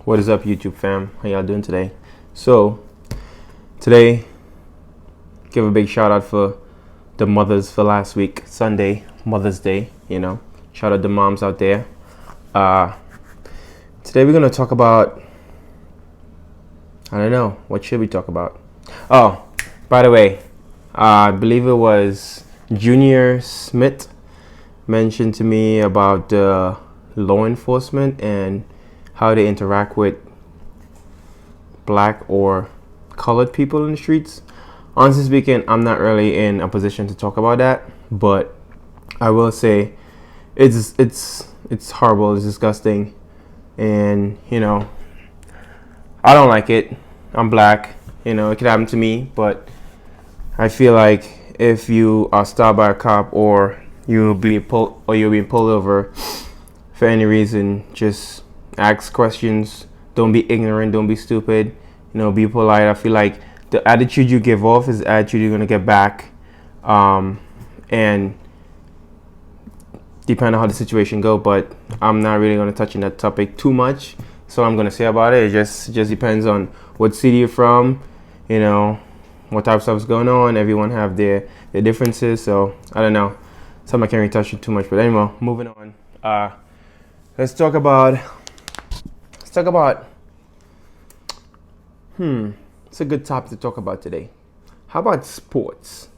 What is up, YouTube fam? How y'all doing today? So, today, give a big shout out for the mothers for last week, Sunday, Mother's Day, Shout out the moms out there. Today we're going to talk about, I don't know, what should we talk about? Oh, by the way, I believe it was Junior Smith mentioned to me about law enforcement and how they interact with black or colored people in the streets. Honestly speaking, I'm not really in a position to talk about that, but I will say it's horrible, it's disgusting, and I don't like it. I'm black, it could happen to me, but I feel like if you are stopped by a cop or you're being pulled over for any reason, just ask questions. Don't be ignorant. Don't be stupid. Be polite. I feel like the attitude you give off is the attitude you're gonna get back, and depend on how the situation go. But I'm not really gonna touch on that topic too much. So I'm gonna say about it. It just depends on what city you're from. What type of stuff is going on. Everyone have their differences. So I don't know. Some I can't really touch it too much. But anyway, moving on. Let's talk about. It's a good topic to talk about today. How about sports?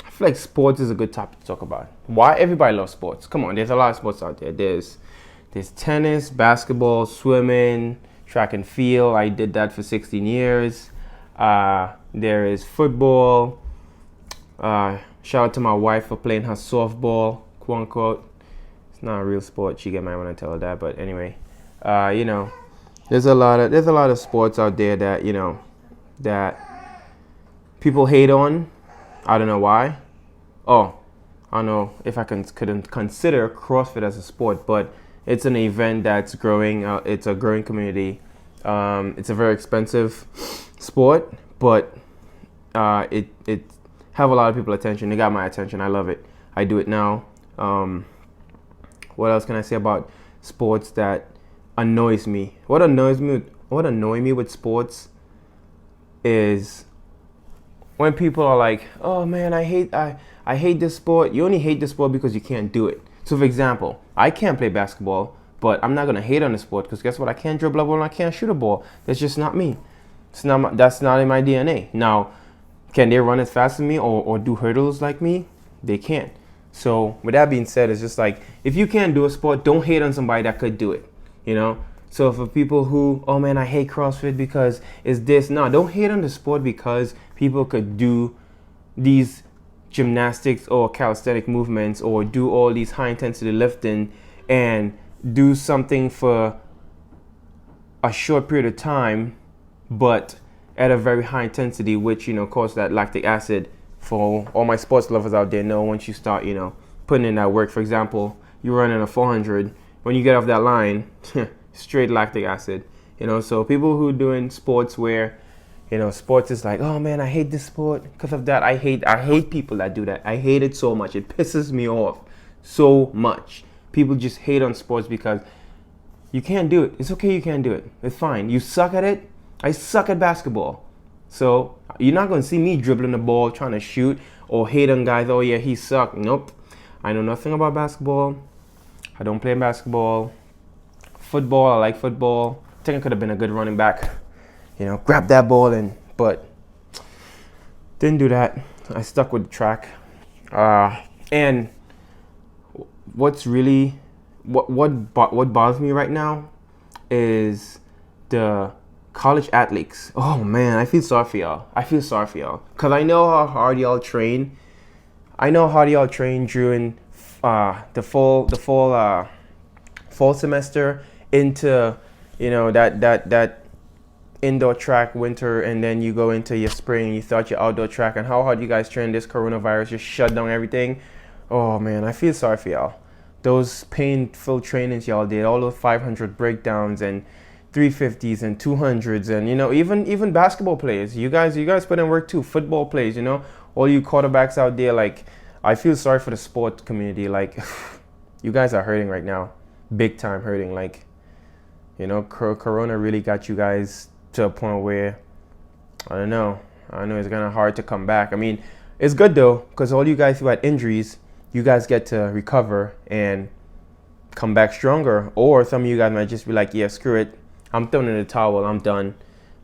I feel like sports is a good topic to talk about. Why everybody loves sports? Come on, there's a lot of sports out there. There's tennis, basketball, swimming, track and field. I did that for 16 years. There is football. Shout out to my wife for playing her softball, quote unquote. It's not a real sport. She get mad when I tell her that, but anyway. There's a lot of sports out there that that people hate on. I don't know why. Oh, I don't know if I couldn't consider CrossFit as a sport, but it's an event that's growing. It's a growing community. It's a very expensive sport, but it have a lot of people attention. It got my attention. I love it. I do it now. What else can I say about sports that annoys me? What annoys me with sports is when people are like, "Oh man, I hate this sport." You only hate this sport because you can't do it. So for example, I can't play basketball, but I'm not gonna hate on the sport because guess what? I can't dribble a ball and I can't shoot a ball. That's just not me. That's not in my DNA. Now, can they run as fast as me or do hurdles like me? They can't. So with that being said, it's just like, if you can't do a sport, don't hate on somebody that could do it. So for people who, oh man, I hate CrossFit because it's this. No, don't hate on the sport because people could do these gymnastics or calisthenic movements or do all these high intensity lifting and do something for a short period of time, but at a very high intensity, which, causes that lactic acid. For all my sports lovers out there, know once you start, putting in that work. For example, you're running a 400. When you get off that line, straight lactic acid. So people who doing sports where, sports is like, oh man, I hate this sport because of that. I hate people that do that. I hate it so much. It pisses me off so much. People just hate on sports because you can't do it. It's okay, you can't do it. It's fine. You suck at it. I suck at basketball. So you're not going to see me dribbling the ball, trying to shoot, or hate on guys, oh yeah, he sucked. Nope. I know nothing about basketball. I don't play basketball. Football, I like football. I think I could have been a good running back. Grab that ball but didn't do that. I stuck with the track. And what bothers me right now is the college athletes. Oh man, I feel sorry for y'all. Because I know how hard y'all train. During the fall semester into that indoor track winter, and then you go into your spring, you start your outdoor track, and how hard you guys train. This coronavirus just shut down everything. Oh man, I feel sorry for y'all. Those painful trainings y'all did, all those 500 breakdowns and 350s and 200s, and even basketball players, you guys put in work too. Football players, all you quarterbacks out there, like, I feel sorry for the sport community. Like, you guys are hurting right now, big time hurting. Like, You know, Corona really got you guys to a point where I don't know. I know it's kind of hard to come back. I mean, it's good though, because all you guys who had injuries, you guys get to recover and come back stronger. Or some of you guys might just be like, yeah, screw it. I'm throwing in the towel. I'm done.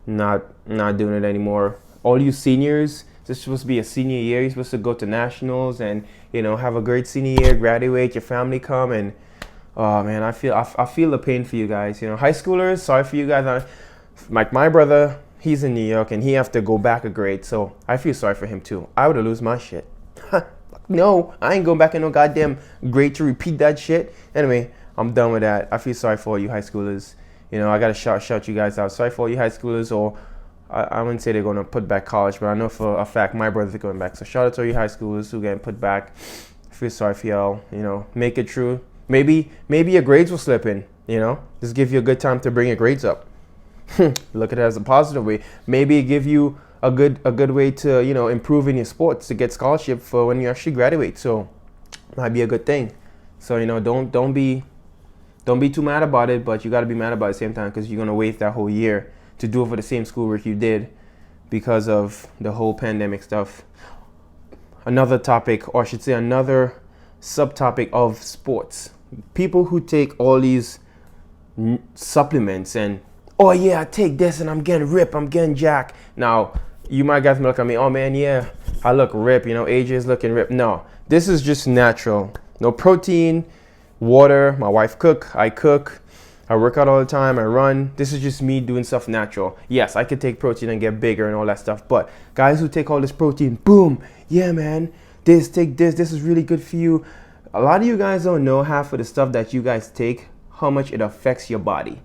Not doing it anymore. All you seniors, this is supposed to be a senior year. You're supposed to go to nationals and, you know, have a great senior year, graduate, your family come, and oh man, I feel the pain for you guys. You know, high schoolers, sorry for you guys. Like my brother, he's in New York and he have to go back a grade, so I feel sorry for him too. I would have lose my shit. No, I ain't going back in no goddamn grade to repeat that shit. Anyway, I'm done with that. I feel sorry for all you high schoolers. You know, I gotta shout you guys out. Sorry for all you high schoolers, or I wouldn't say they're gonna put back college, but I know for a fact my brother's going back. So shout out to all you high schoolers who getting put back. I feel sorry for y'all. You know, make it true. Maybe your grades will slip in. You know, just give you a good time to bring your grades up. Look at it as a positive way. Maybe it give you a good way to, you know, improve in your sports to get scholarship for when you actually graduate. So might be a good thing. So, you know, don't be too mad about it, but you got to be mad about it at the same time, because you're gonna waste that whole year to do it for the same schoolwork you did because of the whole pandemic stuff. Another topic, or I should say another subtopic of sports. People who take all these supplements and, oh yeah, I take this and I'm getting ripped, I'm getting jacked. Now, you might guys look at me, oh man, yeah, I look ripped, you know, AJ is looking ripped. No, this is just natural. No protein, water, my wife cook, I cook, I work out all the time, I run. This is just me doing stuff natural. Yes, I could take protein and get bigger and all that stuff, but guys who take all this protein, boom, yeah man, take this is really good for you. A lot of you guys don't know half of the stuff that you guys take, how much it affects your body.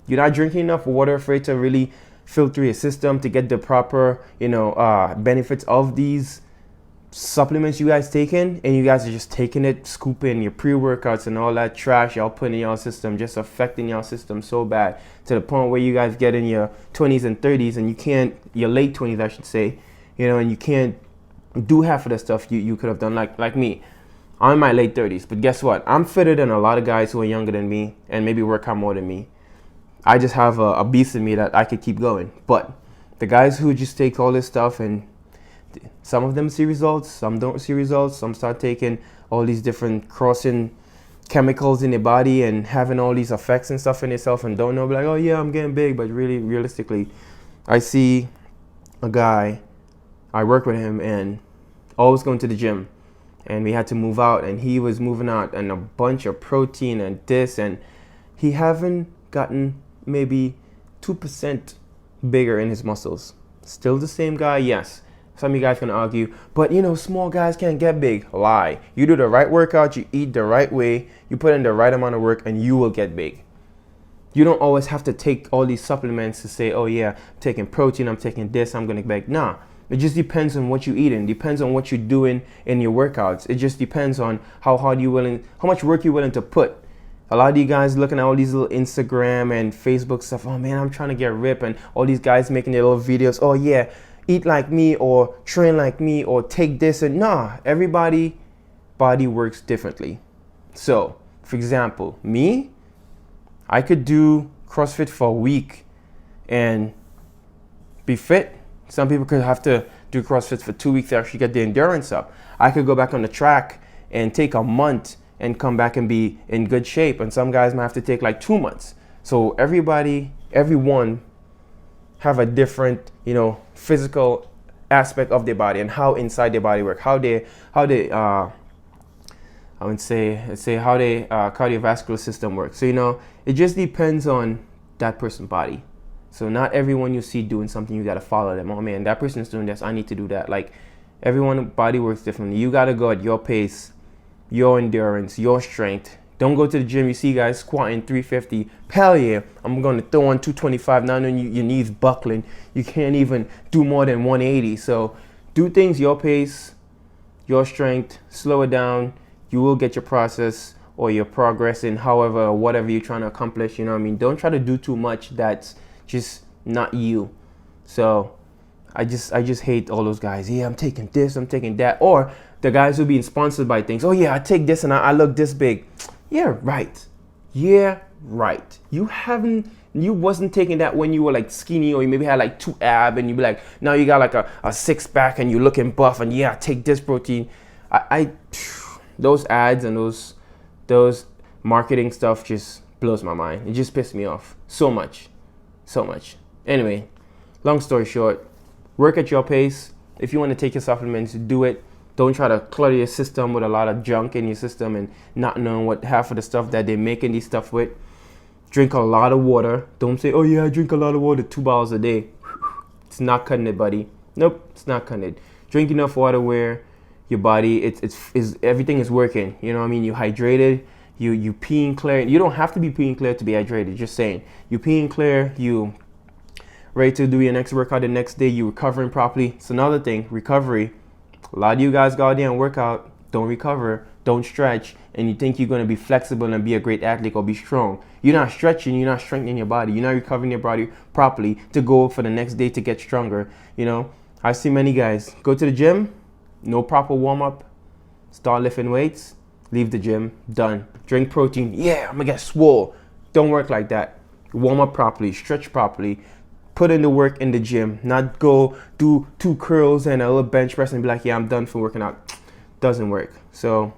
You're not drinking enough water for it to really filter your system to get the proper, you know, benefits of these supplements you guys taking, and you guys are just taking it, scooping your pre-workouts and all that trash y'all putting in your system, just affecting your system so bad to the point where you guys get in your 20s and 30s and you can't, your late 20s I should say, you know, and you can't do half of the stuff you could have done. Like me, I'm in my late 30s, but guess what? I'm fitter than a lot of guys who are younger than me and maybe work out more than me. I just have a beast in me that I could keep going. But the guys who just take all this stuff, and some of them see results, some don't see results, some start taking all these different crossing chemicals in their body and having all these effects and stuff in themselves and don't know, like, oh yeah, I'm getting big. But really, realistically, I see a guy, I work with him and always going to the gym, and we had to move out and he was moving out and a bunch of protein and this, and he haven't gotten maybe 2% bigger in his muscles. Still the same guy, yes. Some of you guys can argue, but you know, small guys can't get big. Lie. You do the right workout, you eat the right way, you put in the right amount of work, and you will get big. You don't always have to take all these supplements to say, oh yeah, I'm taking protein, I'm taking this, I'm gonna get big. Nah, it just depends on what you're eating, depends on what you're doing in your workouts. It just depends on how much work you're willing to put. A lot of you guys looking at all these little Instagram and Facebook stuff, oh man, I'm trying to get ripped, and all these guys making their little videos, oh yeah, eat like me or train like me or take this, and nah, everybody body works differently. So, for example, me, I could do CrossFit for a week and be fit. Some people could have to do CrossFit for 2 weeks to actually get the endurance up. I could go back on the track and take a month and come back and be in good shape. And some guys might have to take like 2 months. So everyone have a different, you know, physical aspect of their body and how inside their body work, how they I would say how their cardiovascular system works. So, you know, it just depends on that person's body. So not everyone you see doing something, you got to follow them. Oh man, that person is doing this, I need to do that. Like, everyone's body works differently. You got to go at your pace, your endurance, your strength. Don't go to the gym, you see guys squatting 350. Hell yeah, I'm going to throw on 225. Now your knees buckling. You can't even do more than 180. So do things your pace, your strength, slow it down. You will get your process or your progress in however, whatever you're trying to accomplish. You know what I mean? Don't try to do too much that's just not you. So I just hate all those guys. Yeah, I'm taking this, I'm taking that. Or the guys who being sponsored by things. Oh yeah, I take this and I look this big. Yeah, right. Yeah, right. You wasn't taking that when you were like skinny, or you maybe had like 2 abs, and you be like, now you got like a 6 pack and you looking buff, and yeah, take this protein. I those ads and those marketing stuff just blows my mind. It just pissed me off so much. Anyway, long story short, work at your pace. If you want to take your supplements, do it. Don't try to clutter your system with a lot of junk in your system and not knowing what half of the stuff that they're making these stuff with. Drink a lot of water. Don't say, oh yeah, I drink a lot of water, 2 bottles a day. It's not cutting it, buddy. Nope, it's not cutting it. Drink enough water where your body, it's everything is working. You know what I mean? You hydrated, you peeing clear. You don't have to be peeing clear to be hydrated. Just saying, you peeing clear, you ready to do your next workout the next day, you recovering properly. It's another thing, recovery. A lot of you guys go out there and work out, don't recover, don't stretch, and you think you're going to be flexible and be a great athlete or be strong. You're not stretching, you're not strengthening your body, you're not recovering your body properly to go for the next day to get stronger. You know, I see many guys go to the gym, no proper warm-up, start lifting weights, leave the gym, done. Drink protein, yeah, I'm going to get swole. Don't work like that. Warm up properly, stretch properly. Put in the work in the gym, not go do 2 curls and a little bench press and be like, yeah, I'm done for working out. Doesn't work. So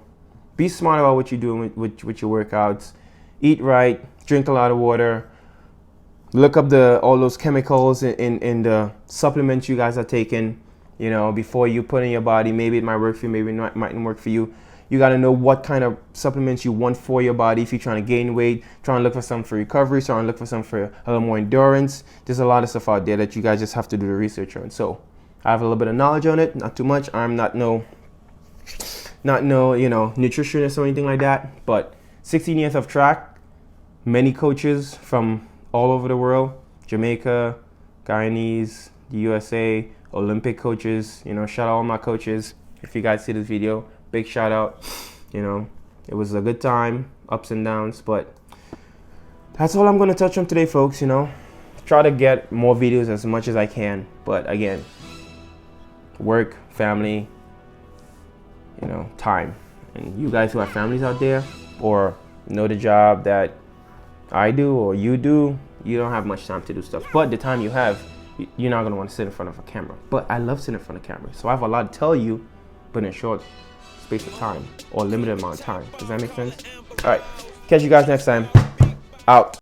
be smart about what you're doing with your workouts. Eat right, drink a lot of water. Look up all those chemicals in the supplements you guys are taking, you know, before you put in your body. Maybe it might work for you, maybe it mightn't work for you. You got to know what kind of supplements you want for your body. If you're trying to gain weight, trying to look for some for recovery, trying to look for some for a little more endurance. There's a lot of stuff out there that you guys just have to do the research on. So I have a little bit of knowledge on it, not too much. I'm not no nutritionist or anything like that. But 16 years of track, many coaches from all over the world, Jamaica, Guyanese, the USA, Olympic coaches. You know, shout out all my coaches. If you guys see this video, big shout out. You know, it was a good time, ups and downs, but that's all I'm going to touch on today, folks. You know, try to get more videos as much as I can, but again, work, family, you know, time. And you guys who have families out there or know the job that I do or you do, you don't have much time to do stuff. But the time you have, you're not going to want to sit in front of a camera. But I love sitting in front of camera, so I have a lot to tell you, but in a short space of time or limited amount of time. Does that make sense? All right, catch you guys next time. Out.